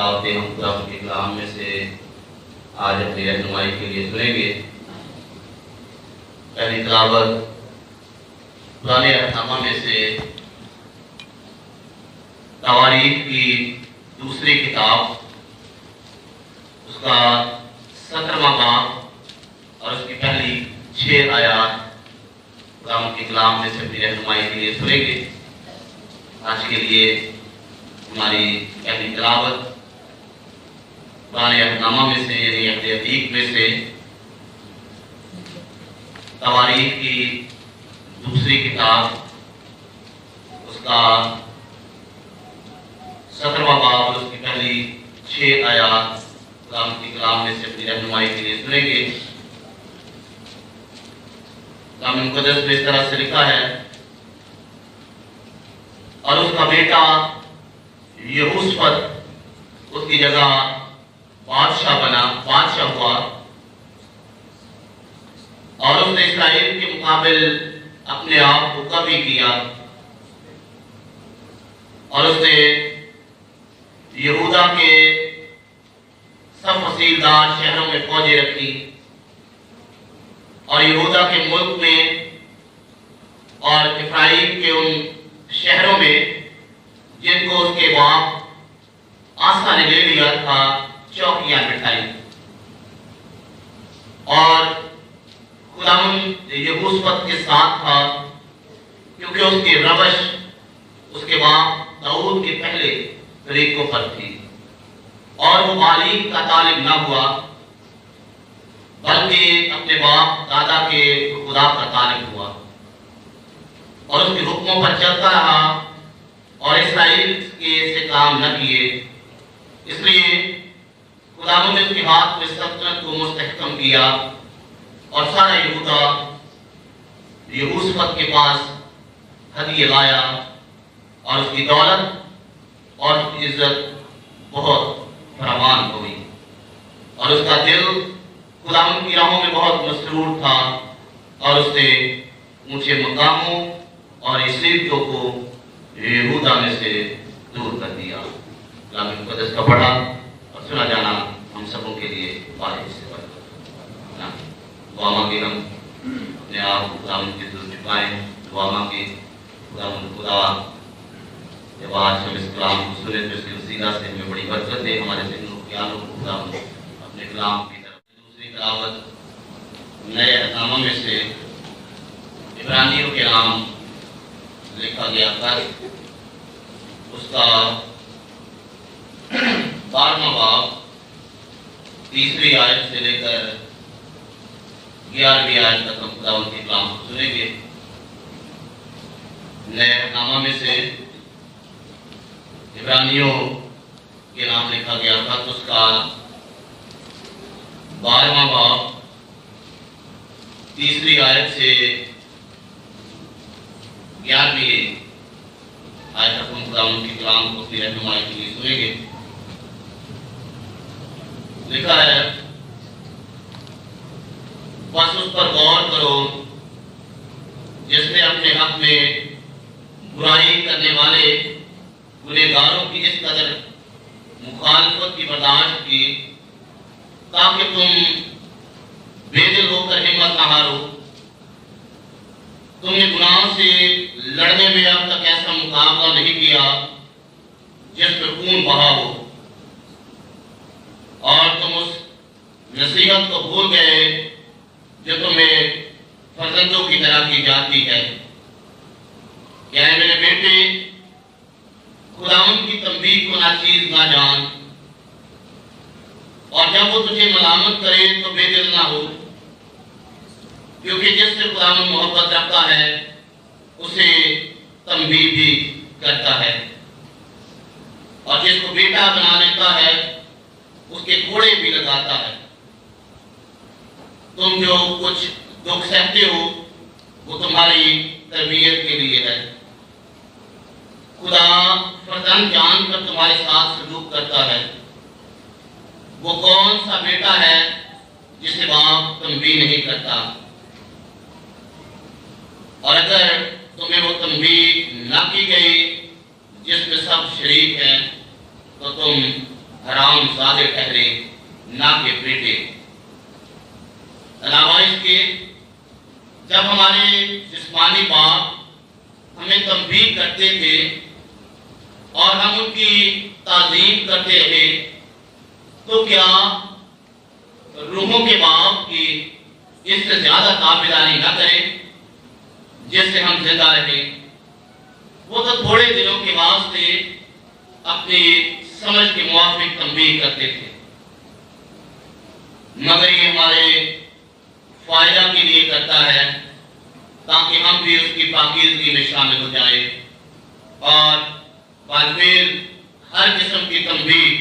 دعوت ہم خدا کے کلام میں سے آج اپنی رہنمائی کے لیے سنیں گے۔ پہلی تلاوت پرانے عہد میں سے تواریخ کی دوسری کتاب، اس کا 17واں باب اور اس کی پہلی 6 آیات خدا کے کلام میں سے اپنی رہنمائی کے لیے سنیں گے۔ آج کے لیے ہماری پہلی تلاوت پرانے عہد میں سے یعنی عہد عتیق میں سے تواریخ کی دوسری کتاب، اس کا 17واں باب اور اس کی پہلی 6 آیات خدا کے کلام میں سے اپنی رہنمائی کے لیے سنیں گے۔ کلام مقدس میں اس طرح سے لکھا ہے، اور اس کا بیٹا یہوشافط اس کی جگہ بادشاہ ہوا، اور اس نے اسرائیل کے مقابل اپنے آپ کو قوی کیا، اور اس نے یہودا کے سب فصیلدار شہروں میں فوجیں رکھی، اور یہودا کے ملک میں اور افرائیم کے ان شہروں میں جن کو اس کے باپ آسا نے لے لیا تھا چوکیاں بٹھائی، اور خداوند یہوشافط کے ساتھ تھا، کیونکہ اس کی روش اس کے باپ داؤد کے پہلے طریقوں پر تھی، اور وہ تعلیم کا طالب نہ ہوا بلکہ اپنے باپ دادا کے خدا کا طالب ہوا، اور اس کے حکموں پر چلتا رہا اور اسرائیل کے سے کام نہ کیے۔ اس لیے خداوند نے اس کے ہاتھ میں سلطنت کو مستحکم کیا، اور سارا یہودا یہوشافط کے پاس ہدیے لایا، اور اس کی دولت اور اس کی عزت بہت فراوان ہوئی، اور اس کا دل خداوند کی راہوں میں بہت مسرور تھا، اور اس نے اونچے مقاموں اور عصریتوں کو یہودا میں سے دور کر دیا۔ کلام مقدس کا پڑھا اور سنا جانا ہم سبوں کے لیے واضح سے پڑھا۔ دعا مانگے، ہم اپنے آپ خداوند کی حضور جھکائیں، دعا مانگے خداوند خدا جب آج ہم اس کلام کو سنیں تو اس کے وسیلہ سے ہمیں بڑی برکت دے، ہمارے ذہنوں و خیالوں کو خداوند اپنے کلام کی طرف۔ دوسری تلاوت نئے عہد میں سے عبرانیوں کے نام لکھا گیا تھا، اس کا 12واں باب 3 آیت سے لے کر 11ویں آیت تک ہم خداوند کے کلام کو سنیں گے۔ نئے عہد میں سے عبرانیوں کے نام لکھا گیا تھا، تو اس کا 12واں باب 3 آیت سے 11ویں آیت تک ہم خداوند کے کلام کو اپنی رہنمائی کے لیے سنیں گے۔ لکھا ہے، بس اس پر غور کرو جس نے اپنے حق میں برائی کرنے والے گنہگاروں کی اس قدر مخالفت کی برداشت کی، تاکہ تم بے دل ہو کر ہمت نہ ہارو۔ تم نے گناہ سے لڑنے میں اب تک ایسا مقابلہ نہیں کیا جس میں خون بہا ہو، اور تم اس نصیحت کو بھول گئے جو تمہیں فرزندوں کی طرح کی جاتی ہے۔ کیا ہے میرے بیٹے، خداوند کی تنبیہ کو ناچیز نہ جان، اور جب وہ تجھے ملامت کرے تو بے دل نہ ہو، کیونکہ جس سے خداوند محبت رکھتا ہے اسے تنبیہ بھی کرتا ہے، اور جس کو بیٹا بنا لیتا ہے اس کے کوڑے بھی لگاتا ہے۔ تم جو کچھ دکھ سہتے ہو وہ تمہاری تربیت کے لیے ہے۔ خدا فرزند جان کر تمہارے ساتھ سلوک کرتا ہے۔ وہ کون سا بیٹا ہے جسے باپ تنبیہ نہیں کرتا؟ اور اگر تمہیں وہ تنبیہ نہ کی گئی جس میں سب شریک ہیں تو تم حرام زادے ٹھہرے نہ کہ بیٹے۔ علاوہ اس کے جب ہمارے جسمانی باپ ہمیں تنبیہ کرتے تھے اور ہم ان کی تعظیم کرتے تھے تو کیا روحوں کے باپ کی اس سے زیادہ تابعداری نہ کریں جس سے ہم زندہ رہیں؟ وہ تو تھوڑے دنوں کے واسطے اپنی سمجھ کے موافق تنبیہ کرتے تھے، مگر یہ ہمارے فائدہ کے لیے کرتا ہے تاکہ ہم بھی اس کی پاکیزگی میں شامل ہو جائیں، اور بالفعل ہر قسم کی تنبیہ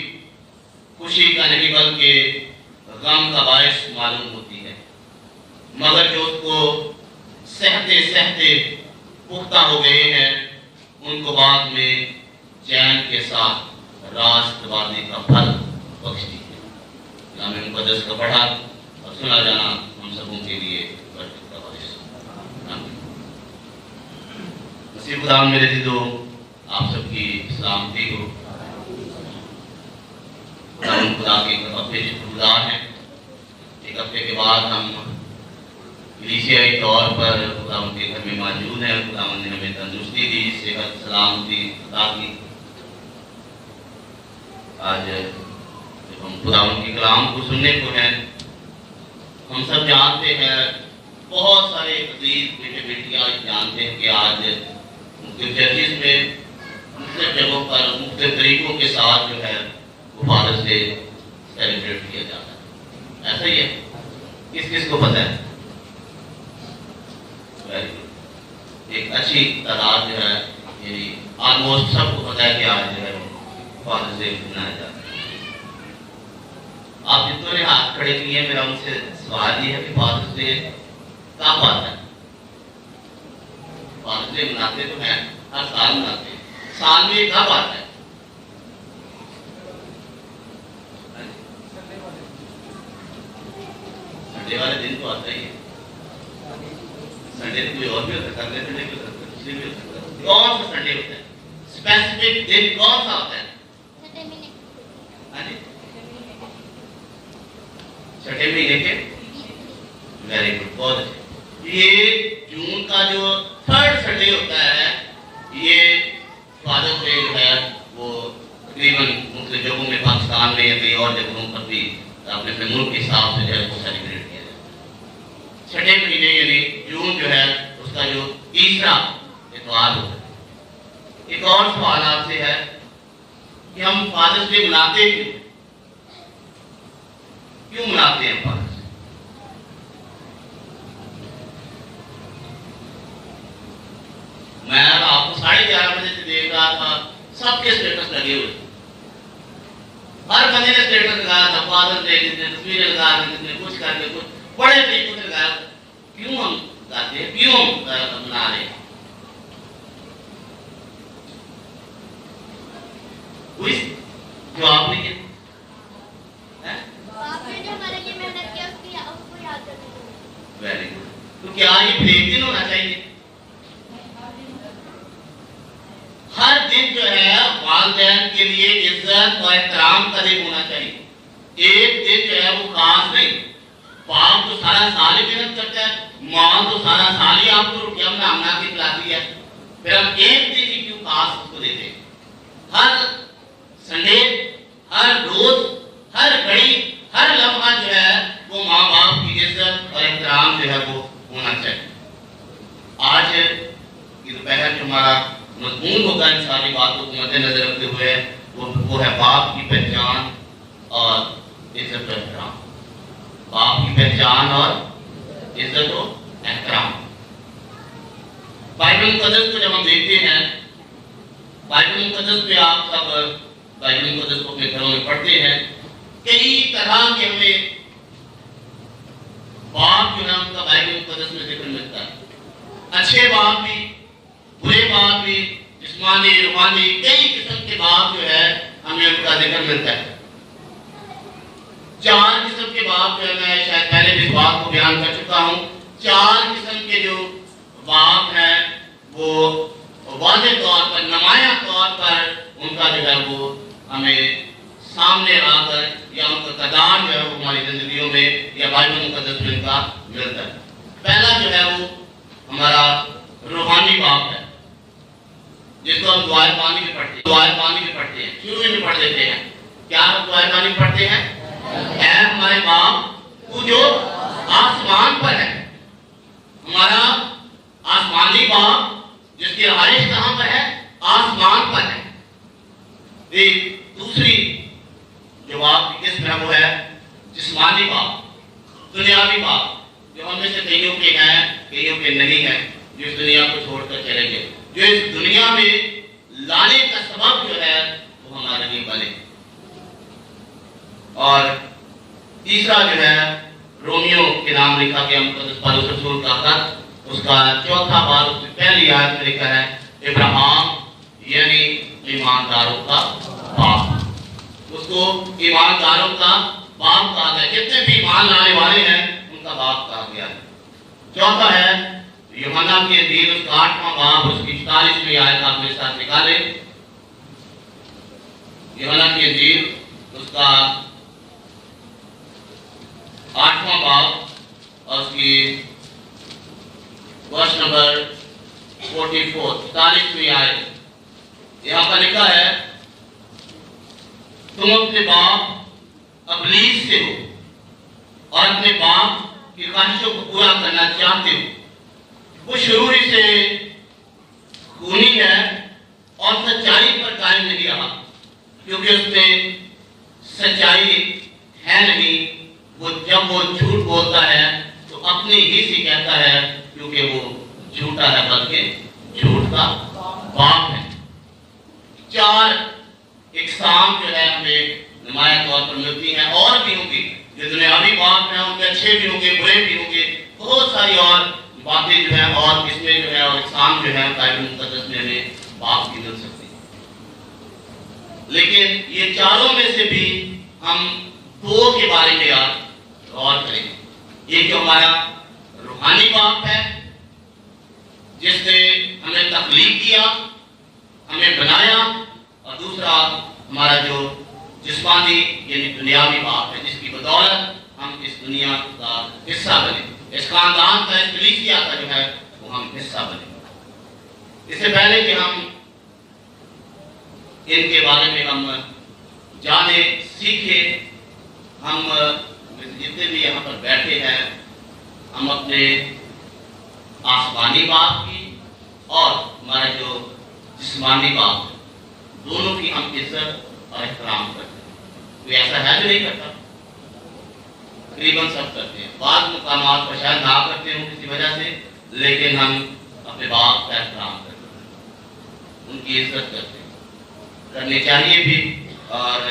خوشی کا نہیں بلکہ غم کا باعث معلوم ہوتی ہے، مگر جو اس کو سہتے سہتے پختہ ہو گئے ہیں ان کو بعد میں چین کے ساتھ راست بازی کا پھل بخشتی ہے۔ کلام مقدس کا پڑھا اور سنا جانا ہم سبوں کے لیے برکت کا باعث۔ مسیح خدا میرے عزیزو، آپ سب کی سلامتی ہو۔ خدا کے ہفتے شکر گزار ہیں، ایک ہفتے کے بعد ہم کلیسیائی طور پر خدا ان کے گھر میں موجود ہیں۔ خدا نے ہمیں تندرستی دی، صحت سلامتی عطا کی۔ آج جب ہم خدا ان کے کلام کو سننے کو ہیں، ہم سب جانتے ہیں، بہت سارے عزیز بیٹے بیٹیاں جانتے ہیں کہ آج مختلف چرچز میں مختلف جگہوں پر مختلف طریقوں کے ساتھ جو ہے وہ فادرز ڈے سیلیبریٹ کیا جاتا ہے۔ ایسا ہی ہے؟ کس کس کو پتہ ہے؟ ایک اچھی تعداد جو ہے، یعنی آلموسٹ سب کو پتہ ہے کہ آج جو ہے فادرز ڈے منایا جاتا ہے۔ آپ جتوں نے ہاتھ کھڑے کیے ہیں، میرا ان سے سوال یہ ہے کہ فادرز ڈے کب آتا ہے؟ فادرز ڈے مناتے تو ہیں، ہر سال مناتے ہیں، سال میں کب آتا ہے؟ سنڈے والے دن تو آتا ہی ہے۔ سنڈے تو کوئی اور بھی ہوتا ہے، سنڈے سنڈے بھی ہوتا ہے، کسی بھی ہوتا ہے۔ کون سا سنڈے ہوتا ہے؟ اسپیسیفک دن کون سا ہوتا ہے؟ چھٹے مہینے کے؟ ویری گڈ، بہت اچھے۔ یہ جون کا جو 3rd سنڈے ہوتا ہے، یہ فادرز ڈے جو ہے وہ تقریباً مختلف جگہوں میں پاکستان میں یا کئی اور جگہوں پر بھی اپنے اپنے ملک کے حساب سے جو ہے وہ سیلیبریٹ کیا جاتا ہے۔ چھٹے مہینے یعنی جون جو ہے اس کا جو تیسرا اتوار ہوتا ہے۔ ایک اور سوال آپ سے ہے کہ ہم فادرز ڈے مناتے کیوں مناتے ہیں فادرز ڈے؟ میں آپ کو 11:30 بجے سے دیکھ رہا تھا، سب کے اسٹیٹس لگے ہوئے، ہر بندے نے اسٹیٹس لگایا تھا فادرز ڈے، جس نے تصویریں لگا دی، جس نے کچھ کر کے کچھ بڑے طریقوں سے لگایا۔ کیوں ہم گاتے ہیں، کیوں ہم منا رہے ہیں؟ کوئی جواب نہیں ہے؟ Very good. تو کیا یہ بریک دن ہونا چاہیے؟ ہر دن جو ہے والدین کے لیے عزت اور احترام کا دن ہونا چاہیے۔ ایک دن جو ہے وہ خاص نہیں۔ باپ تو سارا سال ہی محنت کرتا ہے، ماں تو سارا سال ہی آپ کو روٹیاں بنا کے کھلاتی ہے، پھر ہم ایک دن ہی کیوں خاص اس کو دیتے ہیں؟ ہر سنڈے، ہر روز، ہر گھڑی، ہر لمحہ جو ہے وہ ماں باپ کی عزت اور احترام جو ہے وہ ہونا چاہیے۔ آج یہ دوپہر جو ہمارا مضمون ہوگا ان ساری باتوں کو مد نظر رکھتے ہوئے وہ ہے باپ کی پہچان اور عزت و احترام۔ باپ کی پہچان اور عزت و احترام۔ بائبل مقدس کو جب ہم دیکھتے ہیں، بائبل مقدس میں آپ سب بائبل مقدس کو اپنے گھروں میں پڑھتے ہیں، کئی طرح کے ہمیں باپ جو ہے ان کا بائبل مقدس میں ذکر ملتا ہے۔ اچھے باپ بھی، برے باپ بھی، جسمانی، روحانی، کئی قسم کے باپ جو ہے ہمیں ان کا ذکر ملتا ہے۔ 4 قسم کے باپ جو ہے، میں شاید پہلے بھی اس بات کو بیان کر چکا ہوں، 4 قسم کے جو باپ ہیں وہ واضح طور پر، نمایاں طور پر ان کا جو ہے وہ ہمیں سامنے آ کر یا ان کا کردار جو ہے وہ ہماری زندگیوں میں یا بائبل مقدس میں ان کا ملتا ہے۔ پہلا جو ہے وہ ہمارا روحانی باپ ہے، جس کو ہم دعائے پانی میں پڑھتے ہیں، شروع میں پڑھ دیتے ہیں۔ کیا ہم دعائے پانی پڑھتے ہیں؟ اے ہمارے باپ تو جو آسمان پر ہے، ہمارا آسمانی باپ جس کی رہائش کہاں پر ہے؟ آسمان پر ہے۔ ایک دوسری جو باپ کی قسم ہے وہ ہے جسمانی باپ، دنیاوی باپ، جو ہم میں سے کئیوں کے ہیں کئیوں کے نہیں ہیں، جو اس دنیا کو چھوڑ کر چلے گئے، جو اس دنیا میں لانے کا سبب جو ہے وہ ہمارے لیے بنے۔ اور تیسرا جو ہے رومیو کے نام لکھا گیا مقدس پالوس رسول کا خط، اس کا چوتھا باب اس میں پہلی آیت میں لکھا ہے ابراہیم یعنی ایمانداروں کا باپ۔ اس کو ایمانداروں کا باپ کہا گیا، جتنے بھی ایمان لانے والے ہیں ان کا باپ کہا گیا ہے۔ چوتھا ہے یوحنا کی انجیل، اس کا 8واں باب، اس کی 44ویں آیت آپ میرے ساتھ نکالیں۔ یوحنا کی انجیل، اس کا 8واں باب اور اس کی ورس نمبر 44 آیت، یہاں پر لکھا ہے تم اپنے باپ ابلیس سے ہو اور اپنے باپ کی خواہشوں کو پورا کرنا چاہتے ہو۔ وہ شروع ہی سے خونی ہے اور سچائی پر قائم نہیں رہا، کیونکہ اس میں سچائی ہے نہیں۔ وہ جب وہ جھوٹ بولتا ہے تو اپنی ہی سے کہتا ہے، کیونکہ وہ جھوٹا ہے بلکہ جھوٹ کا باپ ہے۔ چار اقسام جو ہے ہمیں نمایاں طور پر ملتی ہیں، اور بھی ہوں گی، جو دنیاوی باپ ہیں ان میں اچھے بھی ہوں گے، برے بھی ہوں گے، بہت ساری اور باتیں جو ہیں اور قسمیں جو ہیں اور اقسام جو ہیں بائبل مقدس میں ہمیں باپ کی مل سکتی ہیں۔ لیکن یہ چاروں میں سے بھی ہم دو کے بارے میں یاد غور کریں گے۔ ایک جو ہمارا روحانی باپ ہے جس نے ہمیں تخلیق کیا، ہمیں بنایا، اور دوسرا ہمارا جو جسمانی یعنی دنیاوی باپ ہے، جس کی بدولت ہم اس دنیا کا حصہ بنے، اس خاندان کا، اس کلیسیا کا جو ہے وہ ہم حصہ بنے۔ اس سے پہلے کہ ہم ان کے بارے میں ہم جانے سیکھیں، ہم جتنے بھی یہاں پر بیٹھے ہیں، ہم اپنے آسمانی باپ کی اور ہمارے جو جسمانی باپ ہے، دونوں کی ہم عزت اور احترام کرتے ہیں۔ کوئی ایسا ہے جو نہیں کرتا؟ تقریباً سب کرتے ہیں، بعض مقامات پر شاید نہ کرتے ہوں کسی وجہ سے، لیکن ہم اپنے باپ کا احترام کرتے ہیں، ان کی عزت کرتے ہیں، کرنی چاہیے بھی۔ اور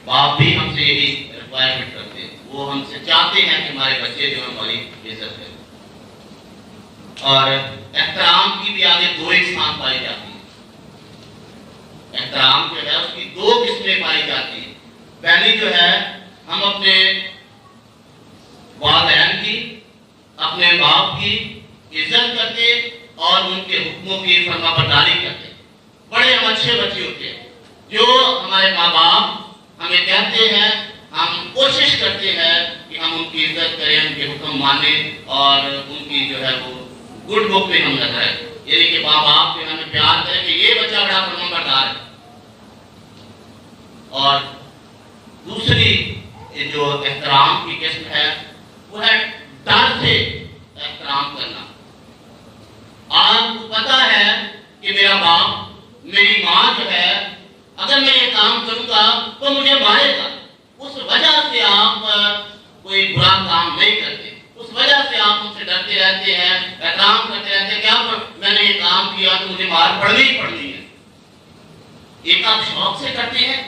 باپ بھی ہم سے یہی ریکوائرمنٹ کرتے ہیں، وہ ہم سے چاہتے ہیں کہ ہمارے بچے جو ہماری عزت کریں۔ اور احترام کی بھی آگے دو اقسام پائی جاتی ہیں۔ احترام جو ہے اس کی دو قسمیں پائی جاتی ہیں۔ پہلی جو ہے ہم اپنے والدین کی، اپنے باپ کی عزت کرتے اور ان کے حکموں کی فرما برداری کرتے۔ بڑے ہم اچھے بچے ہوتے ہیں، جو ہمارے ماں باپ ہمیں کہتے ہیں، ہم کوشش کرتے ہیں کہ ہم ان کی عزت کریں، ان کے حکم مانیں اور ان کی جو ہے وہ گڈ بک میں ہم لگائیں، یعنی کہ ماں باپ جو ہمیں پیار کریں کہ یہ بچہ بڑا فرما بردار ہے۔ اور دوسری جو احترام کی قسم ہے وہ ہے ڈر سے احترام کرنا۔ آپ کو پتا ہے کہ میرا باپ، میری ماں جو ہے، اگر میں یہ کام کروں گا تو مجھے مارے گا، اس وجہ سے آپ کوئی برا کام نہیں کرتے، اس وجہ سے آپ ان سے ڈرتے رہتے ہیں، احترام کرتے رہتے ہیں کہ اب میں نے یہ کام کیا تو مجھے مار پڑنی ہی پڑنی ہے۔ ایک آپ شوق سے کرتے ہیں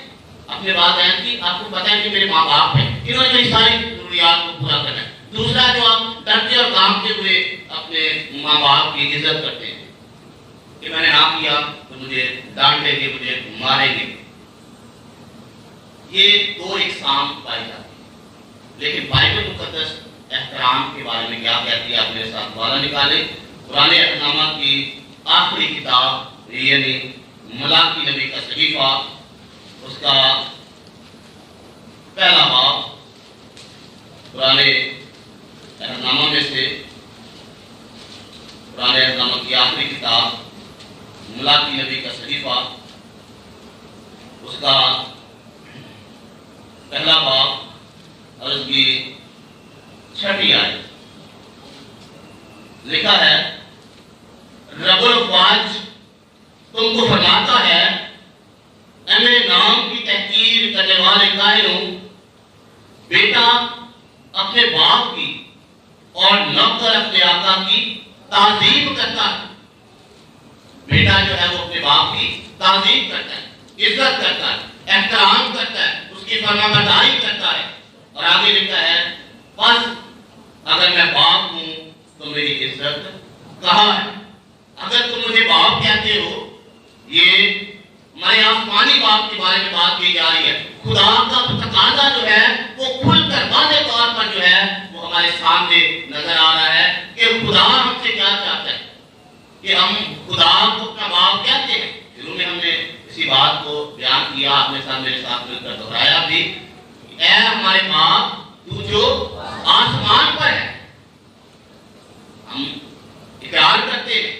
اپنے والدین کی، آپ کو پتا ہے کہ میرے ماں باپ ہیں، انہوں نے میری ساری ضروریات کو پورا کرنا ہے۔ دوسرا جو آپ ڈرتے اور کامتے ہوئے اپنے ماں باپ کی عزت کرتے ہیں کہ میں نے نہ کیا تو مجھے ڈانٹیں گے، مجھے ماریں گے۔ یہ دو اقسام پائی جاتی ہیں۔ لیکن بائبل مقدس احترام کے بارے میں کیا کہتی ہے؟ آپ میرے ساتھ والا نکالیں۔ قرآن احکامہ کی آخری کتاب یعنی ملاکی نبی کا صحیفہ، اس کا پہلا باب پرانے عہدنامہ میں سے، پرانے عہدنامہ کی آخری کتاب ملاکی نبی کا صحیفہ، اس کا پہلا باب اور اس کی 6 آیت لکھا ہے، رب الافواج تم کو فرماتا ہے، اے میرے نام کی تحقیر کرنے والے کائنوں، بیٹا اپنے باپ کی اور نوکر اپنے آقا کی تعظیم کرتا ہے۔ بیٹا جو ہے وہ اپنے باپ کی تعظیم کرتا ہے، عزت کرتا ہے، احترام کرتا ہے، اس کی فرمانبرداری کرتا ہے۔ اور آگے لکھا ہے، بس اگر میں باپ ہوں تو میری عزت کہاں ہے؟ اگر تم مجھے باپ کہتے ہو، یہ ہمارے آسمانی باپ کے بارے میں بات کی جا رہی ہے۔ خدا کا تقاضا جو ہے وہ کھل کر واضح طور پر جو ہے وہ ہمارے سامنے نظر آ رہا ہے کہ خدا ہم سے کیا چاہتا ہے، کہ ہم خدا کو اپنا باپ کہتے ہیں۔ شروع میں ہم نے اسی بات کو بیان کیا، آپ نے ساتھ میرے ساتھ مل کر دہرایا بھی، اے ہمارے باپ تو جو آسمان پر ہے۔ ہم اقرار کرتے ہیں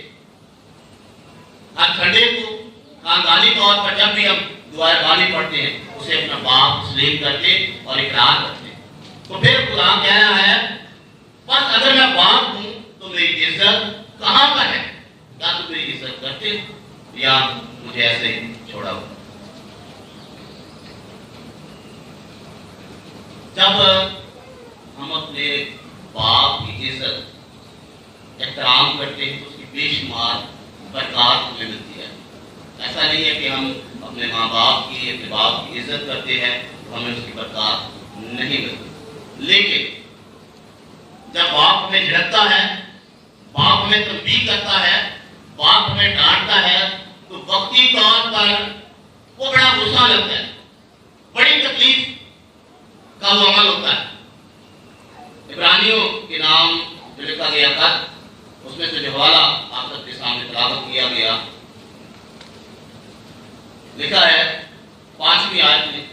ہر سنڈے کو خاندانی طور پر جب بھی ہم دعائے بانی پڑھتے ہیں اسے اپنا باپ تسلیم کرتے اور اقرار کرتے ہیں۔ تو پھر خدا کہہ رہا ہے، بس اگر میں باپ ہوں تو میری عزت کہاں پر ہے؟ یا تو میری عزت کرتے یا مجھے ایسے ہی چھوڑا ہو۔ جب ہم اپنے باپ کی عزت احترام کرتے ہیں تو اس کی بے شمار برکات ہمیں ملتی ہے۔ ایسا نہیں ہے کہ ہم اپنے ماں باپ کی، اپنے باپ کی عزت کرتے ہیں تو ہمیں اس کی برکات نہیں ملتی، لیکن جب باپ ہمیں جھڑکتا ہے، باپ ہمیں تنبیہ کرتا ہے، باپ ہمیں ڈانٹتا ہے تو وقتی طور پر وہ بڑا غصہ لگتا ہے، بڑی تکلیف کا وہ عمل ہوتا ہے۔ عبرانیوں کے نام جو لکھا گیا تھا اس میں سے جو حوالہ آپ سب کے سامنے تلاوت کیا گیا، لکھا ہے 5ویں آیت میں،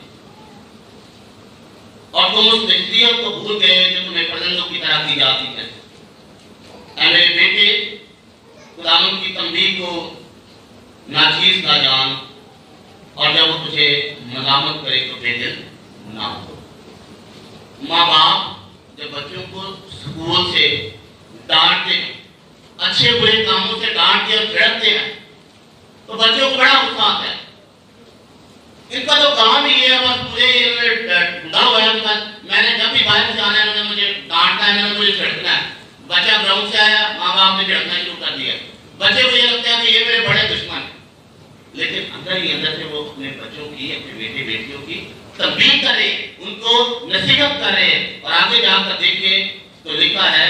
اور تم اس نصیحت کو بھول گئے جو تمہیں فرزندوں کی طرح کی جاتی ہے۔ اے میرے بیٹے، خداوند کی تنبیہ کو ناچیز نہ جان، اور جب وہ تجھے ملامت کرے تو بے دل نہ ہو۔ ماں باپ جب بچوں کو سکول سے ڈانٹتے ہیں، اچھے برے کاموں سے ڈانٹتے اور جھڑکتے ہیں تو بچوں کو بڑا غصہ آتا ہے۔ ان کا تو کام ہی یہ ہے، بس مجھے ڈھونڈا ہوا ہے، میں نے جب بھی باہر سے آنا ہے انہوں نے مجھے ڈانٹنا ہے، انہوں نے مجھے جھڑکنا ہے۔ بچہ گراؤنڈ سے آیا، ماں باپ نے جھڑکنا شروع کر دیا، بچے کو یہ لگتا ہے کہ یہ میرے بڑے دشمن ہیں، لیکن اندر ہی اندر سے وہ اپنے بچوں کی، اپنے بیٹے بیٹیوں کی تنبیہ کرے، ان کو نصیحت کرے۔ اور آگے جا کر دیکھیں تو لکھا ہے،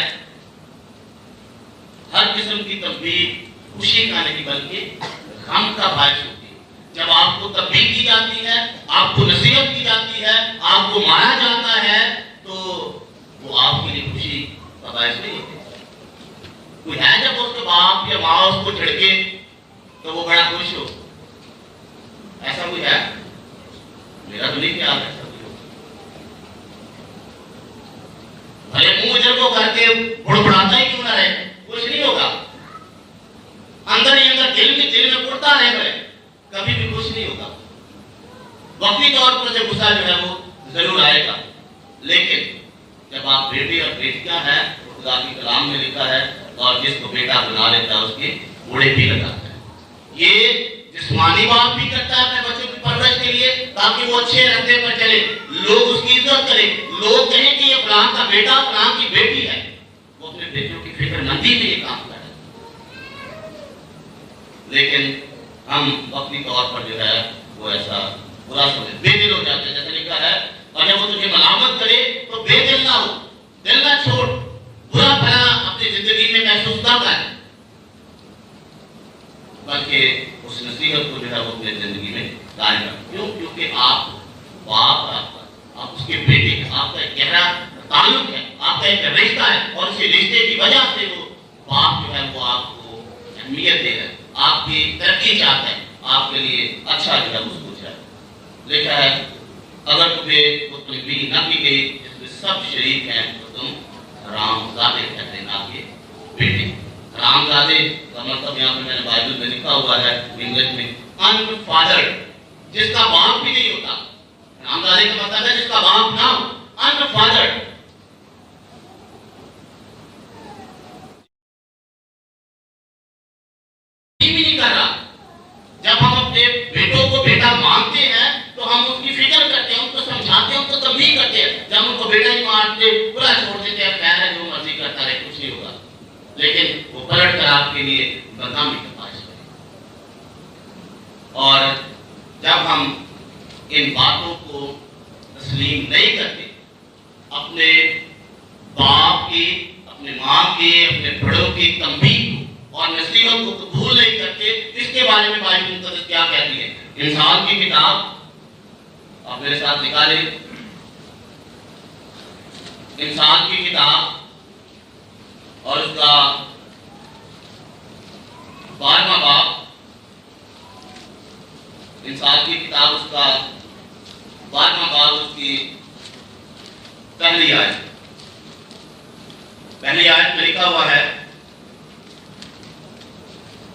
ہر قسم کی تنبیہ خوشی کا نہیں بلکہ غم کا باعث ہوتی ہے۔ جب آپ کو تنبیہ کی جاتی ہے، آپ کو نصیحت کی جاتی ہے، آپ کو مارا جاتا ہے تو وہ آپ کے لیے خوشی کا باعث نہیں ہوتی۔ کوئی ہے جب اس کے باپ یا ماں اس کو جھڑکے تو وہ بڑا خوش ہو؟ ایسا کوئی ہے؟ میرا تو نہیں خیال ایسا کوئی ہو۔ بھلے منہ اجر کو کر کے بڑبڑاتا ہی کیوں نہ رہے، کچھ نہیں ہوگا، اندر ہی اندر دل میں اڑتا رہے بھلے، کبھی بھی کچھ نہیں ہوگا۔ وقتی طور پر جو غصہ جو ہے وہ ضرور آئے گا، لیکن جب آپ بیٹے اور بیٹیاں ہیں، خدا کی کلام میں لکھا ہے، اور جس کو بیٹا بنا لیتا ہے اس کے کوڑے بھی لگاتا ہے۔ یہ جسمانی باپ بھی کرتا ہے اپنے بچوں کی پرورش کے لیے تاکہ وہ اچھے راستے پر چلے، لوگ اس کی عزت کریں، لوگ کہیں کہ یہ فلاں کا بیٹا فلاں کی بیٹی ہے۔ وہ اپنے بیٹوں کی فکر مندی میں یہ کام کر رہے ہیں، لیکن ہم وقتی طور پر جو ہے وہ ایسا برا سمجھتے، بے دل ہو جاتے ہیں۔ جیسے لکھا ہے، اور جب وہ تجھے ملامت کرے تو بے دل نہ ہو، دل نہ چھوڑ، برا بھلا اپنی زندگی میں محسوس نہ کر، بلکہ اس نصیحت کو جو ہے وہ اپنی زندگی میں قائم رکھ۔ کیوں؟ کیونکہ آپ باپ ہے، آپ اس کے بیٹے ہیں، آپ کا ایک گہرا تعلق ہے، آپ کا ایک رشتہ ہے، اور اسی رشتے کی وجہ سے وہ باپ جو ہے وہ آپ کو اہمیت دے رہا ہے، آپ کی ترقی چاہتا ہے، آپ کے لیے اچھا جو ہے وہ سوچ رہا ہے۔ لکھا ہے اگر تمہیں مطلبی نہ کی گئی جس میں سب شریک ہیں تو تم حرامزادے کہتے نہ کہ بیٹے. حرامزادے کا مطلب یہاں پہ میں نے بائبل میں لکھا ہوا ہے انگلش میں unfathered، جس کا باپ بھی نہیں ہوتا. حرامزادے کا مطلب ہے جس کا باپ نہ ہو، unfathered. بھی نہیں کر رہا. جب ہم اپنے بیٹوں کو بیٹا مانتے ہیں تو ہم اس کی فکر کرتے ہیں، ان کو سمجھاتے ہیں، ان کو تنبیہ کرتے ہیں. جب ان کو بیٹا ہی مانتے پورا چھوڑ دیتے ہیں، خیر ہے جو مرضی کرتا رہے، کچھ نہیں ہوگا. لیکن وہ پلٹ کر آپ کے لیے بدنامی کا باعث بنے. اور جب ہم ان باتوں کو تسلیم نہیں کرتے، اپنے باپ کی، اپنے ماں کی، اپنے بڑوں کی تنبیہ اور نصیحت کو قبول نہیں کرتے، اس کے بارے میں بائبل مقدس کیا کہتی ہے؟ انسان کی کتاب آپ میرے ساتھ نکالیں، انسان کی کتاب اور اس کا 12واں باب، انسان کی کتاب اس کا 12واں باب، اس کی پہلی آیت میں لکھا ہوا ہے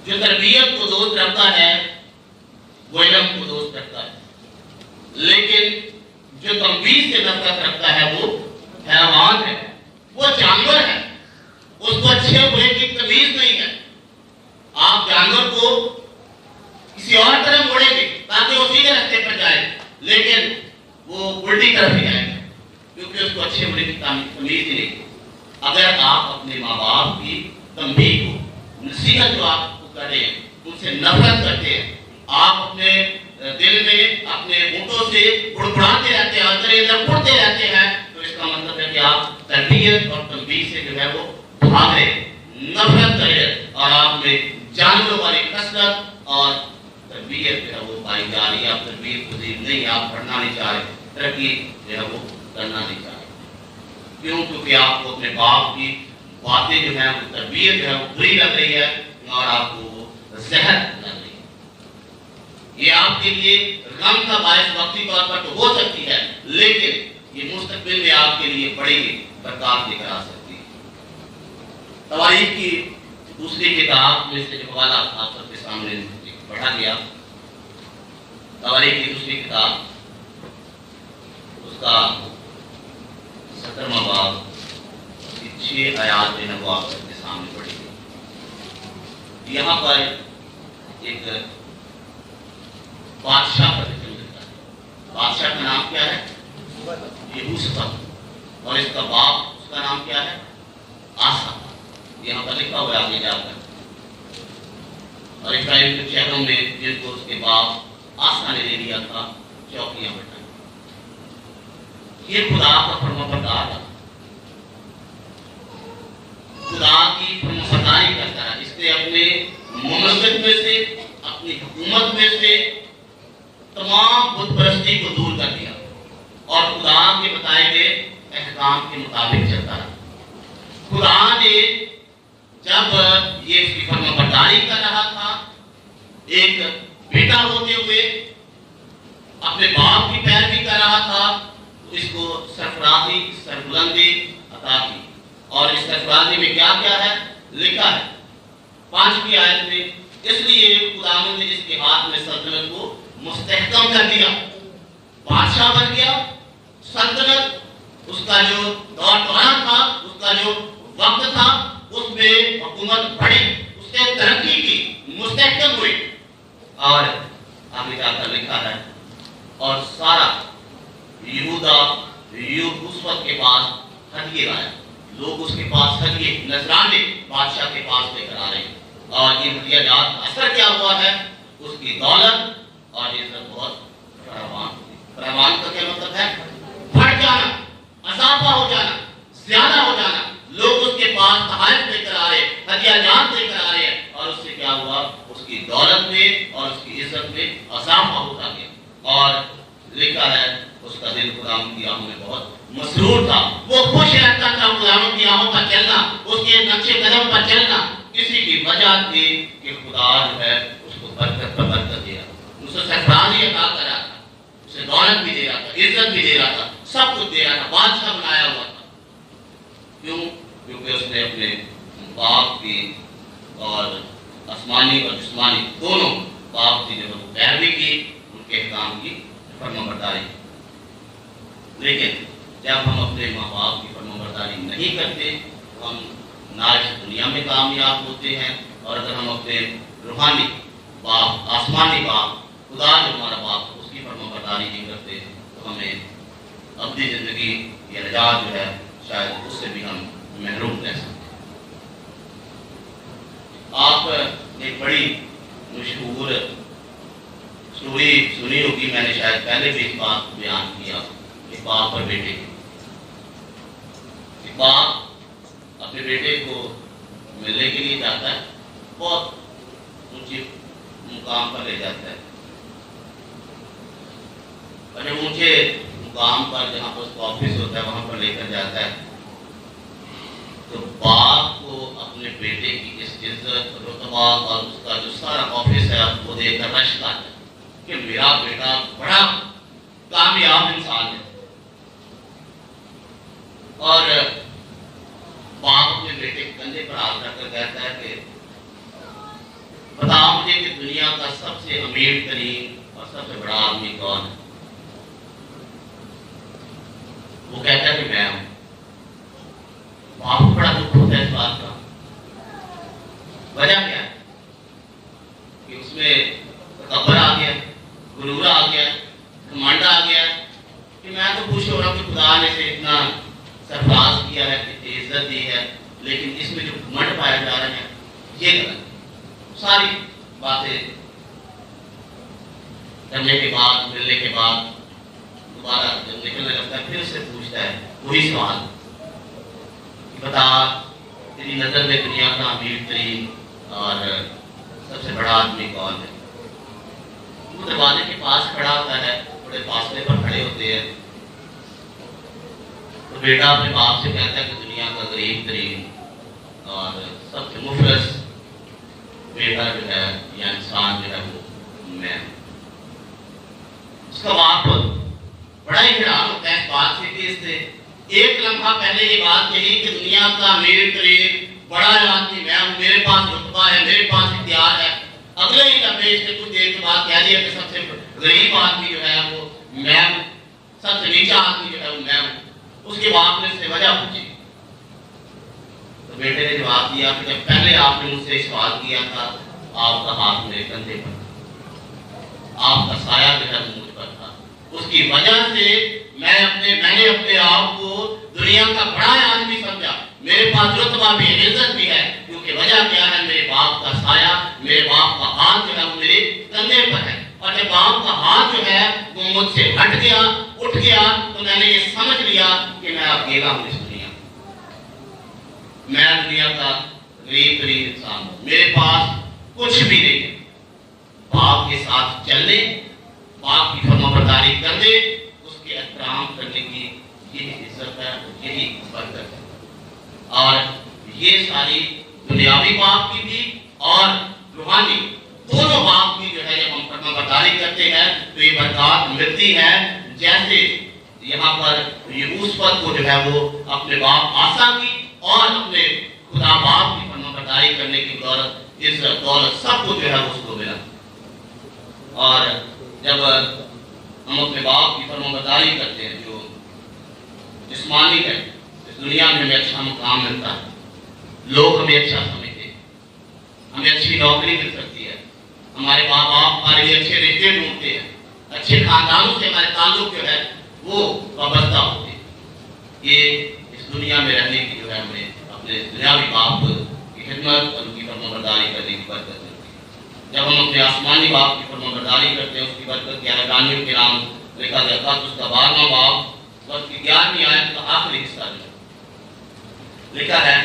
جو تربیت کو دوست رکھتا ہے وہ علم کو دوست رکھتا ہے، لیکن جو تنبیہ سے نفرت رکھتا ہے وہ حیوان ہے، وہ جانور ہے، اس کو اچھے برے کی تمیز نہیں ہے. آپ جانور کو کسی اور طرف موڑیں گے تاکہ وہ سیدھے راستے پر جائے، لیکن وہ الٹی طرف ہی جائے گا کیونکہ اس کو اچھے برے کی تمیز ہی نہیں. اگر آپ اپنے ماں باپ کی تنبیہ کو، نصیحت جو آپ کو کر رہے ہیں، ان سے نفرت کرتے ہیں، آپ اپنے دل میں اپنے ہونٹوں سے بڑبڑاتے رہتے ہیں، ادھر ادھر اڑتے رہتے ہیں، تو اس کا مطلب ہے کہ آپ تربیت اور تنبیہ سے جو ہے وہ بھاگ رہے، نفرت کر رہے، اور آپ میں جانوروں والی خصلت اور تربیت جو ہے وہ پائی جا رہی ہے. آپ تربیت پذیر نہیں، آپ پڑھنا نہیں چاہ رہے، ترقی جو ہے وہ کرنا نہیں چاہ رہے. کیوں؟ کیونکہ آپ کو اپنے باپ کی باتیں جو ہیں وہ تربیت جو ہے وہ بری لگ رہی ہے اور آپ کو وہ زہر لگ رہی ہے. یہ آپ کے لیے غم کا باعث وقتی طور پر تو ہو سکتی ہے، لیکن یہ مستقبل میں آپ کے لیے بڑی برکات لے کر آ سکتی ہے. تواریخ کی دوسری کتاب میں سے جو حوالہ آپ سب کے سامنے پڑھا گیا، تواریخ کی دوسری کتاب اس کا 17واں باب، 6 آیات جو ہے وہ آپ سب کے سامنے پڑھی گئی. یہاں پر ایک بادشاہ کا ذکر ملتا ہے. بادشاہ کا نام کیا ہے؟ یہوشافاط. اور اس کا باپ، اس کا نام کیا ہے؟ آسا. یہاں پر لکھا ہوا ہے آگے جا کر. اور اسرائیل کے شہروں میں جن کو اس کے باپ آسا نے دے دیا تھا چوکیاں بٹھائی. یہ خدا کا فرمانبردار تھا، خدا کی فرمانبرداری کرتا ہے. اس نے اپنے مملکت میں سے، اپنی حکومت میں سے تمام بت پرستی کو دور کر دیا اور خدا کے بتائے گئے احکام کے مطابق چلتا رہا. خدا نے جب یہ اس کی فرمانبرداری کر رہا تھا، ایک بیٹا ہوتے ہوئے اپنے باپ کی پیروی کر رہا تھا، تو اس کو سرفرازی، سربلندی عطا کی. اور اس سرفرازی میں کیا کیا ہے لکھا ہے 5ویں آیت میں؟ اس لیے خداوند نے اس کے ہاتھ میں سلطنت کو مستحکم کر دیا. بادشاہ بن گیا. سلطنت، اس کا جو دور دوران تھا، اس کا جو وقت تھا، اس میں حکومت بڑھی، اس نے ترقی کی، مستحکم ہوئی. اور آگے جا کر لکھا ہے اور سارا یہودا اس وقت کے پاس ہدیے لایا. لوگ اس کے پاس ہدیے، نذرانے بادشاہ کے پاس لے کر آ رہے ہیں. اور یہ ہدیہ جات کا اثر کیا ہوا ہے؟ اس کی دولت اور عزت بہت فراوان ہوئی. فراوان کا کیا مطلب ہے؟ بڑھ جانا، اضافہ ہو جانا، زیادہ ہو جانا. لوگ اس کے پاس تحائف لے کر آ رہے، ہدیہ جات لے کر آ رہے ہیں، اور اس سے کیا ہوا؟ اس کی دولت میں اور اس کی عزت میں اضافہ ہوتا گیا. اور لکھا ہے اس کا دل خداوند کی آہوں میں بہت مسرور تھا. وہ خوش رہتا تھا خداوند کی آہوں پر چلنا، اس کے نقشے قدم پر چلنا. کسی کی وجہ تھی کہ خدا جو ہے اس کو برکت پر برکت دیا، اس کو سرفرازی عطا کرا تھا. اسے دولت بھی دے رہا تھا، عزت بھی دے رہا تھا، سب کچھ دے رہا تھا، بادشاہ بنایا ہوا تھا۔ کیوں؟ کیونکہ اس نے اپنے باپ کی اور آسمانی اور جسمانی دونوں باپ کی جو پیروی کی، ان کے احکام کی فرما برداری۔ لیکن جب ہم اپنے ماں باپ کی فرما برداری نہیں کرتے تو ہم نہ اس دنیا میں کامیاب ہوتے ہیں، اور اگر ہم اپنے روحانی باپ، آسمانی باپ، خدا جو ہمارا باپ ہے، اس کی فرما برداری نہیں کرتے تو ہمیں ابدی زندگی یا نجات جو ہے شاید اس سے بھی ہم محروم رہ سکتے ہیں۔ آپ نے ایک بڑی مشہور سٹوری سنی ہوگی، میں نے شاید پہلے بھی اس بات کو بیان کیا، ایک باپ اور بیٹے کی۔ ایک باپ اپنے بیٹے کو ملنے کے لیے جاتا ہے، بہت اونچی مقام پر لے جاتا ہے، اور جب اونچے مقام پر جہاں پر اس کا آفس ہوتا ہے وہاں پر لے کر جاتا ہے تو باپ کو اپنے بیٹے کی اس عزت، رتبہ اور اس کا جو سارا آفس ہے وہ دیکھ کر رشک آتا ہے کہ میرا بیٹا بڑا کامیاب انسان ہے۔ اور باپ اپنے بیٹے کے کندھے پر ہاتھ رکھ کر کہتا ہے کہ بتاؤ مجھے کہ دنیا کا سب سے امیر ترین اور سب سے بڑا آدمی کون ہے؟ وہ کہتا ہے کہ میں ہوں۔ باپ کو بڑا دکھ ہوتا ہے اس بات کا۔ وجہ کیا ہے؟ کہ اس میں تکبر آ گیا، غرور آ گیا، گھمنڈ آ گیا کہ میں تو خوش ہو رہا ہوں کہ خدا نے اسے اتنا سرفراز کیا ہے، اتنی عزت دی ہے، لیکن اس میں جو گھمنڈ پایا جا رہا ہے یہ غلط ہے۔ ساری باتیں کرنے کے بعد، ملنے کے بعد دوبارہ جب نکلنے لگتا ہے پھر اس سے پوچھتا ہے وہی سوال کہ بتا تیری نظر میں دنیا کا امیر ترین اور سب سے بڑا آدمی کون ہے؟ وہ دروازے کے پاس کھڑا ہوتا ہے، بڑے فاصلے پر کھڑے ہوتے ہیں، تو بیٹا اپنے باپ سے کہتا ہے کہ دنیا کا غریب ترین اور سب سے مفلس بیٹا جو ہے یا انسان جو ہے وہ میں۔ اس کا باپ بڑا ہی حیران ہوتا ہے اس بات سے کہ اس نے ایک لمحہ پہلے یہ بات کہی کہ دنیا کا امیر ترین بڑا آدمی میں ہوں، میرے پاس رتبہ ہے، میرے پاس اختیار ہے، اگلے ہی لمحے اس نے کچھ دیر کے بعد کہہ دیا کہ سب سے غریب آدمی جو ہے وہ میں ہوں، سب سے نیچا آدمی جو ہے وہ میں ہوں۔ اس کے باپ نے اس سے وجہ پوچھی تو بیٹے نے جواب دیا کہ جب پہلے آپ نے مجھ سے سوال کیا تھا آپ کا ہاتھ میرے کندھے پر تھا، آپ کا سایہ جو ہے وہ مجھ پر تھا، اس کی وجہ سے میں نے اپنے آپ کو دنیا کا بڑا آدمی سمجھا، میرے پاس رتبہ بھی ہے، عزت بھی ہے، کیونکہ وجہ کیا ہے میرے باپ کا سایہ، میرے باپ کا ہاتھ جو ہے وہ میرے کندھے پر ہے۔ اور جب باپ کا ہاتھ جو ہے وہ مجھ سے ہٹ گیا، اٹھ گیا، تو میں نے یہ سمجھ لیا کہ میں اکیلا ہوں اس دنیا میں دنیا کا غریب ترین انسان ہوں، میرے پاس کچھ بھی نہیں ہے۔ باپ کے ساتھ چلنے، باپ کی فرما برداری کرنے، اس کے احترام کرنے کی یہی عزت ہے، یہی برکت ہے۔ اور یہ ساری دنیاوی باپ کی بھی اور روحانی دونوں باپ کی جو ہے جب ہم فرما برداری کرتے ہیں تو یہ برکات ملتی ہے، جیسے یہاں پر یوسف کو جو ہے وہ اپنے باپ آسا کی اور اپنے خدا باپ کی فرما برداری کرنے کی دولت، عزت، دولت سب کو جو ہے اس کو ملا۔ اور جب ہم اپنے باپ کی فرما برداری کرتے ہیں جو جسمانی ہے، اس دنیا میں ہمیں اچھا مقام ملتا ہے، لوگ ہمیں اچھا سمجھتے ہیں، ہمیں اچھی نوکری مل سکتی ہے، ہمارے ماں باپ ہمارے لیے اچھے رشتے ڈھونڈتے ہیں، اچھے خاندانوں سے ہمارے تعلق جو ہے وہ وابستہ ہوتے ہیں۔ یہ اس دنیا میں رہنے کی جو ہے ہمیں اپنے دنیاوی باپ کی خدمت اور ان کی فرما برداری کرنے کی برکت ملتی ہے۔ جب ہم اپنے آسمانی باپ کی فرما برداری کرتے ہیں اس کی برکت کیا ہے؟ دانیل کے نام لکھا گیا تھا اس کا 12واں باب اور اس کی 11ویں آیت کا آخری حصہ جو لکھا ہے،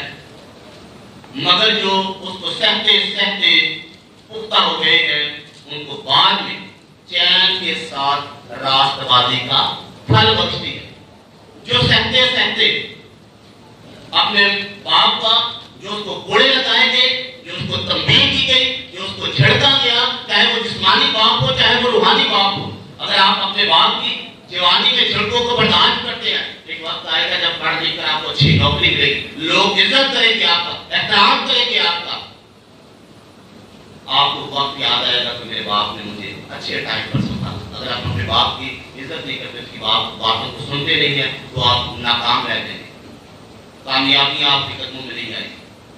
مگر جو اس کو سہتے سہتے پختہ ہو گئے ہیں ان کو بعد میں چین کے ساتھ راست بازی کا پھل بخشتی ہے۔ جو سہتے سہتے اپنے باپ کا جو اس کو کوڑے لگائے گئے، جو اس کو تنبیہ کی گئی، جو اس کو جھڑکا گیا، چاہے وہ جسمانی باپ ہو چاہے وہ روحانی باپ ہو، اگر اگر آپ اپنے باپ کی جوانی میں جھڑکوں کو برداشت کرتے ہیں، ایک وقت آئے گا جب پڑھ لکھ کر آپ کو اچھی نوکری ملے گی، لوگ عزت کریں گے، آپ کا احترام کریں گے، آپ کو وقت یاد آئے گا کہ میرے باپ نے مجھے اچھے ٹائم پر سنا۔ اگر آپ اپنے باپ کی عزت نہیں کرتے، اس کی باتوں کو سنتے نہیں ہیں، تو آپ ناکام رہتے ہیں، کامیابیاں آپ کے قدموں میں نہیں آئیں گی۔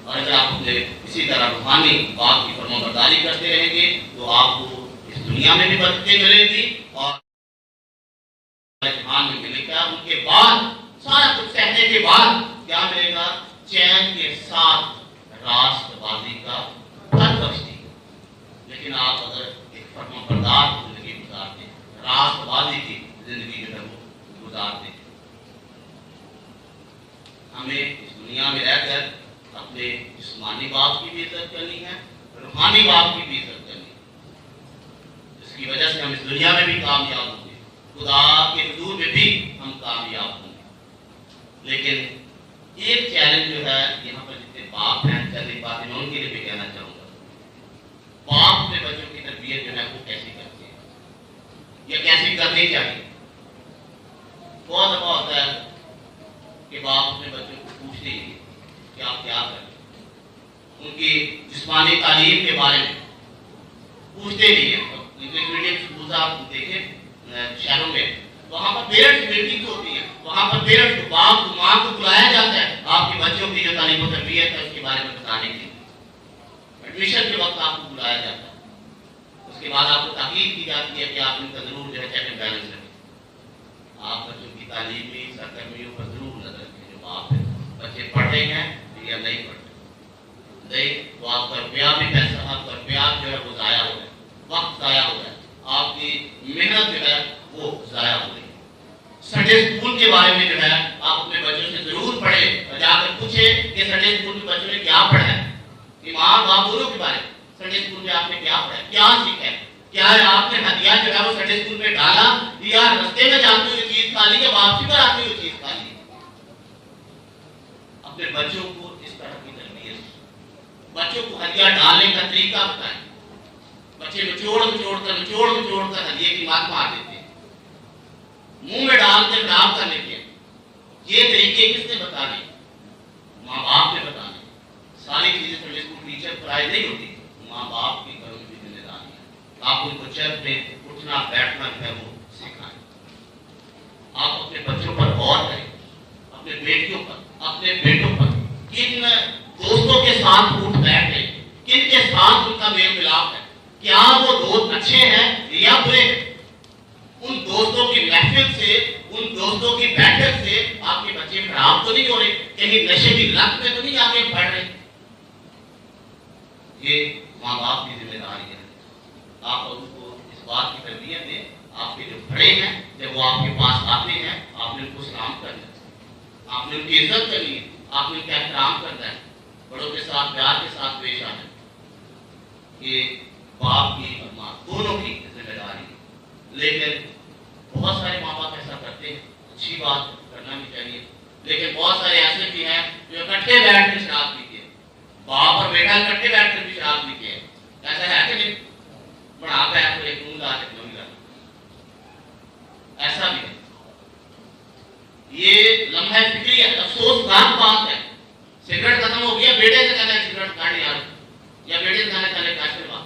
اور اگر آپ اپنے اسی طرح روحانی باپ کی فرمانبرداری کرتے رہیں گے تو آپ کو اس دنیا میں بھی برکتیں ملیں گی اور جہان میں ملے گا۔ ان کے بعد سارا کچھ سہنے کے بعد کیا ملے گا؟ چین کے ساتھ راست بازی کا پھل بخشی۔ لیکن آپ اگر ایک فرمانبردار زندگی گزارتے ہیں، راست بازی کی زندگی جو ہے وہ گزارتے ہیں، ہمیں اس دنیا میں رہ کر اپنے جسمانی باپ کی بھی عزت کرنی ہے، روحانی باپ کی بھی عزت کرنی ہے، جس کی وجہ سے ہم اس دنیا میں بھی کامیاب ہوں گے، خدا کے حضور میں بھی ہم کامیاب ہوں گے۔ لیکن ایک چیلنج جو ہے یہاں پر جتنے باپ ہیں، چند ایک باتیں میں ان کے لیے بھی کہنا چاہوں گا۔ باپ اپنے بچوں کی تربیت جو ہے وہ کیسی کرتے ہیں یا کیسی کرنی چاہیے؟ بہت دفعہ ہوتا ہے کہ باپ اپنے بچوں کو پوچھتے ہی کہ آپ کیا کریں، ان کی جسمانی تعلیم کے بارے میں پوچھتے نہیں ہیں۔ انگلش میڈیم اسکول آپ دیکھیں شہروں میں، وہاں پر پیرنٹس میٹنگز ہوتی ہیں، وہاں پر پیرنٹس کو، باپ کو، ماں کو بلایا جاتا ہے آپ کے بچوں کی جو تعلیم و تربیت ہے اس کے بارے میں بتانے کے لیے۔ ایڈمیشن کے وقت آپ کو بلایا جاتا ہے، اس کے بعد آپ کو تاکید کی جاتی ہے کہ آپ ان کا ضرور جو ہے چیک اینڈ بیلنس رکھیں، آپ بچوں کی تعلیمی سرگرمیوں پر ضرور نظر رکھیں۔ جو باپ ہے، بچے پڑھ رہے ہیں یا نہیں پڑھ رہے، نہیں تو آپ کا روپیہ بھی پیسہ، آپ کا روپیہ جو ہے وہ ضائع ہو رہا ہے، وقت ضائع ہو رہا ہے، آپ کی محنت جو ہے وہ ضائع ہو رہی ہے۔ سنڈے اسکول کے بارے میں جو ہے آپ اپنے بچوں سے ضرور پڑھیں اور جا کر پوچھیں کہ سنڈے اسکول میں بچوں نے کیا پڑھا ہے، ماں باپ دونوں کے بارے میں سنڈے اسکول میں آپ نے کیا پڑھا ہے، کیا سیکھا ہے، کیا آپ نے ہدیہ جو ہے وہ سنڈے اسکول میں ڈالا یا رستے میں جاتے ہوئے چیز کھا لی یا واپسی پر آتے ہوئے چیز کھا لی۔ اپنے بچوں کو اس طرح کی تربیت، بچوں کو ہدیہ ڈالنے کا طریقہ بتائیں۔ بچے نچوڑ کر ہدیے کی بات مار دیتے ہیں، منہ میں ڈال کر خراب کر لیتے ہیں۔ یہ طریقے کس نے بتانے؟ ماں باپ نے بتانے۔ ساری چیزیں سنڈے اسکول ٹیچر پرائز نہیں ہوتی، ماں باپ کی گھروں کی ذمہ داری ہے۔ آپ ان کو چرچ میں اٹھنا بیٹھنا جو ہے وہ سکھائیں۔ آپ اپنے بچوں پر غور کریں، اپنے بیٹیوں پر، اپنے بیٹوں پر، کن دوستوں کے ساتھ اٹھ بیٹھیں، کن کے ساتھ ان کا میل ملاپ ہے، کیا وہ دوست اچھے ہیں یا برے ہیں۔ ان دوستوں کی محفل سے، ان دوستوں کی بیٹھک سے آپ کے بچے خراب تو نہیں ہو رہے، کہیں نشے کی لت میں تو نہیں آگے بڑھ رہے۔ یہ ماں باپ کی ذمہ داری ہے۔ آپ ان کو اس بات کی تربیت دیں، آپ کے جو بڑے ہیں جب وہ آپ کے پاس آتے ہیں آپ نے ان کو سلام کرنا ہے، آپ نے ان کی عزت کرنی ہے، آپ نے ان کا احترام کرنا ہے، بڑوں کے ساتھ پیار کے ساتھ پیش آنا ہے۔ یہ باپ کی اور ماں دونوں کی ذمہ داری ہے۔ لیکن بہت سارے ماں باپ ایسا کرتے ہیں، اچھی بات کرنا بھی چاہیے، لیکن بہت سارے ایسے بھی ہیں جو اکٹھے بیٹھ کر شراب پیتے ہیں، باپ اور بیٹا اکٹھے بیٹھ کر بھی شراب پیتے ہیں۔ ایسا ہے کہ نہیں؟ بڑا بیٹھ کر ایک منہ لا ایسا بھی ہے۔ یہ لمحہ فکری ہے، افسوس ناک بات ہے۔ سگریٹ ختم ہو گیا، بیٹے سے کہنا ہے سگریٹ کاٹ یار، یا بیٹے سے کہنا چلے کاش کروا،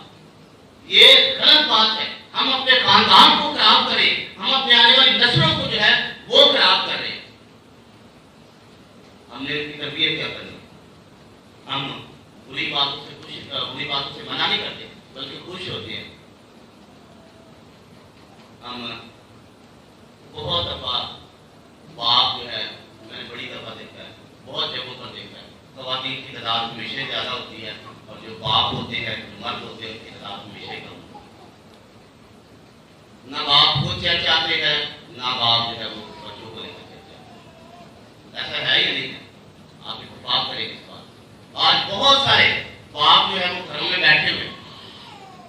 یہ غلط بات ہے۔ ہم اپنے خاندان کو خراب کریں، ہم اپنے آنے والی نسلوں کو جو ہے وہ خراب کر رہے ہیں۔ ہم نے ان کی تربیت کیا کرنی؟ ہم بری باتوں سے منع نہیں کرتے بلکہ خوش ہوتے ہیں۔ ہم بہت دفعہ باپ جو ہے، میں نے بڑی دفعہ دیکھا ہے، بہت جگہوں پر دیکھا ہے، خواتین کی تعداد ہمیشہ زیادہ ہوتی ہے اور جو باپ ہوتے ہیں، جو مرد ہوتے ہیں، ان کی تعداد ہمیشہ کم ہوتی ہے۔ نہ باپ خود چل چاہتے ہیں، نہ باپ جو ہے وہ بچوں کو لے کر چل چاہتے ہیں۔ ایسا ہے یا نہیں ہے؟ آپ اتفاق کریں اس بات۔ آج بہت سارے باپ جو ہے وہ گھروں میں بیٹھے ہوئے،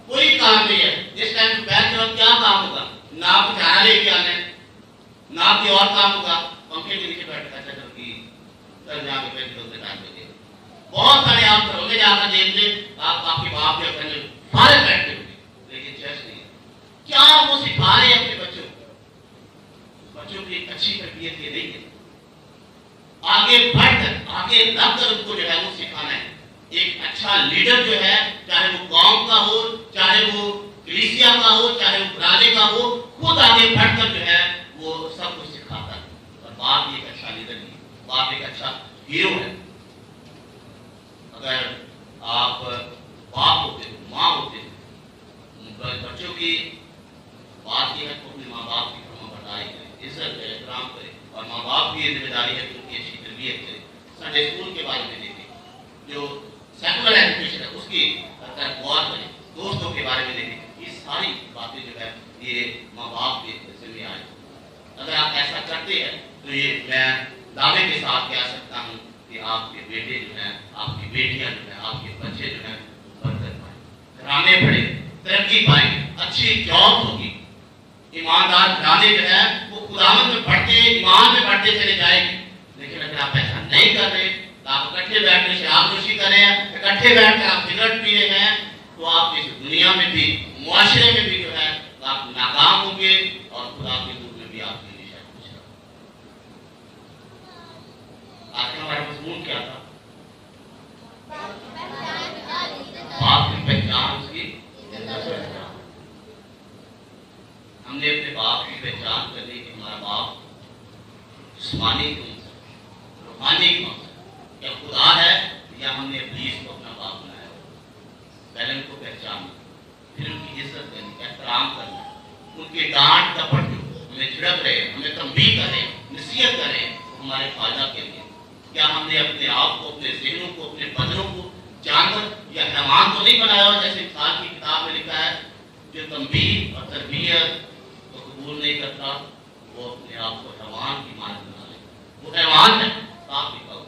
کوئی کام نہیں ہے۔ جس ٹائم دوپہر کے وقت کیا کام ہوگا؟ نہ آپ کھانا لے کے آنا ہے، نہ آپ کی اور کام ہوگا، پنکھے کے نیچے بیٹھ کر کل جا کے پھر دوسرے ٹائم پہ دے۔ بہت سارے آپ گھروں میں جا کر دیکھتے آپ کے باپ یا فارغ بیٹھے ہوئے، لیکن چرچ نہیں ہے۔ کیا وہ سکھا رہے ہیں اپنے بچوں بچوں کی اچھی تربیت یہ نہیں ہے، آگے بڑھ کر آگے رکھ کر ان کو جو ہے وہ سکھانا ہے. ایک اچھا لیڈر جو ہے، چاہے وہ قوم کا ہو، چاہے وہ کلیسیا کا ہو، چاہے وہ گھرانے کا ہو، خود آگے بڑھ کر جو ہے وہ سب کچھ سکھاتا ہے. اور باپ ایک اچھا لیڈر نہیں ہے، باپ ایک اچھا ہیرو ہے. اگر آپ باپ ہوتے ہو، ماں ہوتے ہو، بچوں کی بات یہ ہے کہ اپنے ماں باپ کی فرمانبرداری کریں، عزت کریں، احترام کریں. اور ماں باپ کی یہ ذمہ داری ہے کہ ان کی اچھی تربیت کریں. سنڈے اسکول کے بارے میں دیکھیں، جو سیکولر ایجوکیشن ہے اس کی طرف غور کریں، دوستوں کے بارے میں دیکھیں. یہ ساری باتیں جو ہے یہ ماں باپ کے ذمہ آئے. اگر آپ ایسا کرتے ہیں تو یہ میں دعوے کے ساتھ کہہ سکتا ہوں کہ آپ کے بیٹے جو ہیں، آپ کی بیٹیاں جو ہیں، آپ کے بچے جو ہیں برکت پائیں، گھرانے بڑھے، ترقی پائیں، اچھی جاب ہوگی. ایماندار گھرانے جو ہے وہ خداوند میں بڑھتے، ایمان میں بڑھتے چلے جائیں گے. لیکن اگر آپ ایسا نہیں کر رہے، آپ اکٹھے بیٹھ کر شراب نوشی کر رہے ہیں، اکٹھے بیٹھ کر آپ سگریٹ پی رہے ہیں، تو آپ اس دنیا میں بھی، معاشرے میں بھی جو ہے آپ ناکام ہوں گے، اور خدا کے دور میں بھی آپ کے لیے شاید کچھ نہ. آج کا ہمارا مضمون کیا تھا؟ باپ کی پہچان، اس کی پہچان. ہم نے اپنے باپ کی پہچان کرنے کی، ہمارا باپ جسمانی کون سا، روحانی کون سا، کیا خدا ہے یا ہم نے ابلیس کو اپنا باپ بنایا؟ پہلے ان کو پہچاننا، پھر ان کی عزت کرنی، احترام کرنا. ان کے ڈانٹ ڈپٹ جو ہمیں چھڑک رہے ہیں، ہمیں تنبیہ کر رہے ہیں، نصیحت کر رہے ہیں، ہمارے فائدہ کے لیے. کیا ہم نے اپنے آپ کو، اپنے ذہنوں کو، اپنے بدنوں کو جانور یا حیوان تو نہیں بنایا ہو؟ جیسے مثال کی کتاب میں لکھا ہے، جو تنبیہ اور تربیت کو قبول نہیں کرتا وہ اپنے آپ کو حیوان کی مانند بنا لے. وہ حیوان ہے، صاف لکھا ہو.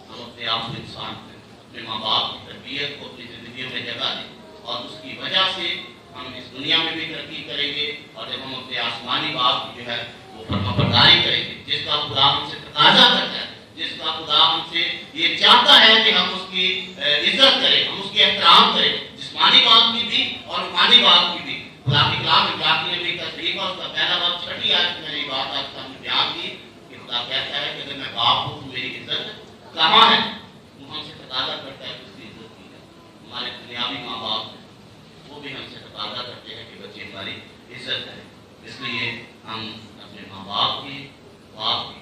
ہم اپنے آپ کو انسان کریں، اپنے ماں باپ کی تربیت کو اپنی زندگیوں میں جگہ دیں، اور اس کی وجہ سے ہم اس دنیا میں بھی ترقی کریں گے. اور جب ہم اپنے آسمانی باپ کی جو ہے وہ فرمانبرداری کریں گے، جس کا خدا ہم سے تقاضا کرتا ہے، جس کا خدا ہم سے یہ چاہتا ہے کہ ہم اس کی عزت کریں، ہم اس کی احترام کریں، جسمانی باپ کی بھی اور روحانی باپ کی بھی. خدا کی کلام میں جاتی نے بھی تصریح ہے، اس کا پہلا باب 6 آیت میں نے یہ بات آج سامنے بیان کی کہ خدا کہتا ہے کہ اگر میں باپ ہوں تو میری عزت کہاں ہے؟ وہ ہم سے تقاضا کرتا ہے کہ اس کی عزت کی جائے. ہمارے دنیاوی ماں باپ وہ بھی ہم سے تقاضا کرتے ہیں کہ بچے ہماری عزت کریں. اس لیے ہم اپنے ماں باپ کی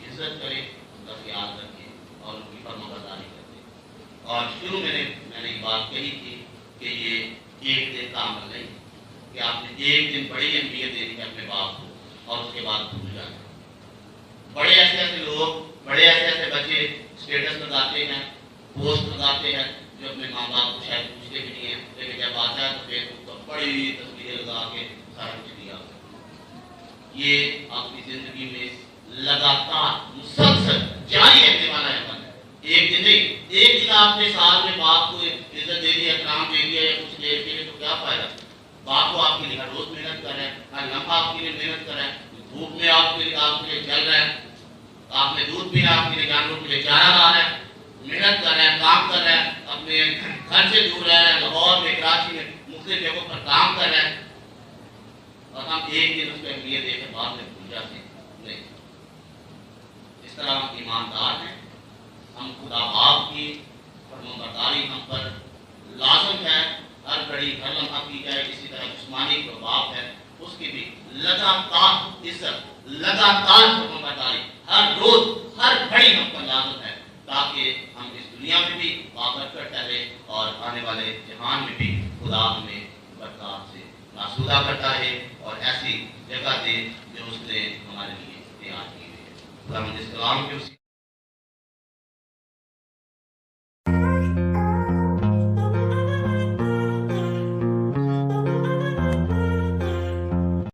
عزت کریں، ان کا خیال رکھیں اور ان کی فرمانبرداری کریں. اور شروع میں نے یہ بات کہی تھی کہ یہ ایک دن کا عمل نہیں کہ آپ نے ایک دن بڑی اہمیت دینی ہے اپنے باپ کو اور اس کے بعد بھول جانا. بڑے ایسے لوگ، بڑے ایسے بچے اسٹیٹس لگاتے ہیں، پوسٹ لگاتے ہیں، جو اپنے ماں باپ کو شاید پوچھتے بھی نہیں ہیں، لیکن جب آتا ہے تو فیس بک پر بڑی تصویریں لگا کے سارا کچھ دیا. یہ آپ کی زندگی میں لگاتار مسلسل جاری رہنے والا عمل ہے. ایک دن نہیں، ایک دن آپ نے سال میں باپ کو عزت دے دی، احترام دے دیا یا کچھ دیر کے لیے، تو کیا فائدہ؟ باپ کو آپ کے لیے ہر روز محنت کر رہے ہیں، ہر لمحہ آپ کے لیے محنت کر رہے ہیں، دھوپ میں آپ کے لیے چل رہے ہیں، آپ نے دودھ پینا، آپ کے لیے جانوروں کے لیے چارہ لا رہے ہیں، محنت کر رہے ہیں، کام کر رہے ہیں، اپنے گھر سے دور رہ رہے ہیں، لاہور میں، کراچی میں مختلف جگہوں پر کام کر رہے ہیں، اور ہم ایک دن اس کو اہمیت دے کر بعد میں بھول جاتے ہیں. نہیں، اس طرح ہم ایماندار ہیں. ہم خدا باپ کی فرمانبرداری ہم پر لازم ہے، ہر گھڑی ہر لمحہ کی جائے. اسی طرح جسمانی جو باپ ہے اس کی بھی لگاتار عزت، لگاتار فرمانبرداری ہر روز ہر گھڑی ہم پر لازم ہے، تاکہ ہم اس دنیا میں بھی بابرکت رہے اور آنے والے جہان میں بھی خدا ہمیں برکات سے آسودہ کرتا ہے اور ایسی جگہ دے جو اس نے ہمارے لیے تیار کی ہے. خدا ہم اس کلام کے